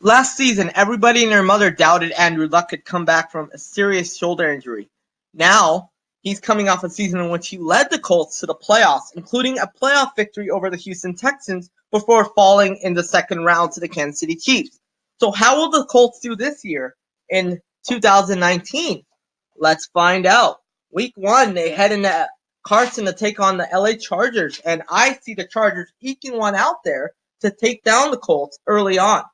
Last season, everybody and their mother doubted Andrew Luck could come back from a serious shoulder injury. Now, he's coming off a season in which he led the Colts to the playoffs, including a playoff victory over the Houston Texans before falling in the second round to the Kansas City Chiefs. So how will the Colts do this year in 2019? Let's find out. Week 1, they head into Carson to take on the LA Chargers, and I see the Chargers eking one out there to take down the Colts early on.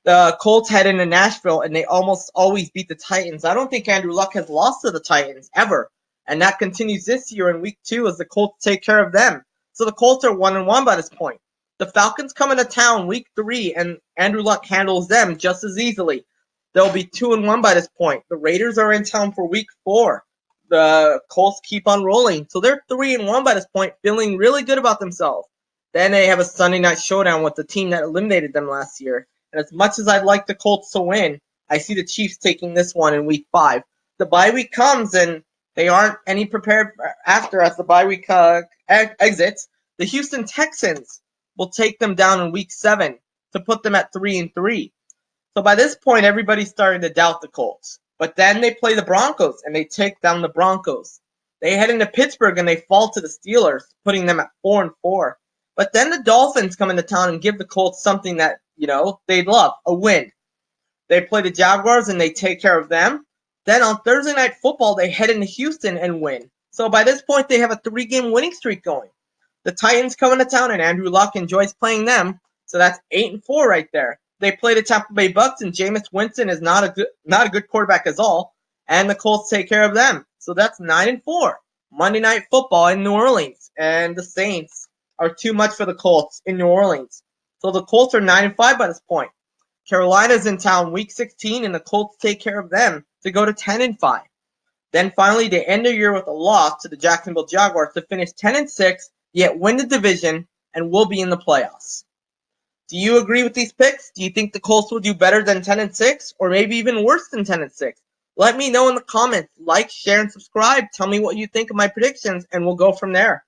The Colts head into Nashville and they almost always beat the Titans. I don't think Andrew Luck has lost to the Titans ever. And that continues this year in week 2 as the Colts take care of them. So the Colts are 1-1 by this point. The Falcons come into town week 3 and Andrew Luck handles them just as easily. They'll be 2-1 by this point. The Raiders are in town for week 4. The Colts keep on rolling. So they're 3-1 by this point, feeling really good about themselves. Then they have a Sunday night showdown with the team that eliminated them last year. And as much as I'd like the Colts to win, I see the Chiefs taking this one in week 5. The bye week comes and they aren't any prepared after as the bye week exits. The Houston Texans will take them down in week 7 to put them at 3-3. So by this point, everybody's starting to doubt the Colts. But then they play the Broncos and they take down the Broncos. They head into Pittsburgh and they fall to the Steelers, putting them at 4-4. But then the Dolphins come into town and give the Colts something that, they'd love, a win. They play the Jaguars and they take care of them. Then on Thursday Night Football, they head into Houston and win. So by this point, they have a 3-game winning streak going. The Titans come into town and Andrew Luck enjoys playing them. So that's 8-4 right there. They play the Tampa Bay Bucks and Jameis Winston is not a good quarterback at all. And the Colts take care of them. So that's 9-4. Monday Night Football in New Orleans. And the Saints are too much for the Colts in New Orleans. So the Colts are 9-5 by this point. Carolina's in town week 16 and the Colts take care of them to go to 10-5. Then finally they end the year with a loss to the Jacksonville Jaguars to finish 10-6, yet win the division and will be in the playoffs. Do you agree with these picks? Do you think the Colts will do better than 10-6 or maybe even worse than 10-6? Let me know in the comments. Like, share, and subscribe. Tell me what you think of my predictions and we'll go from there.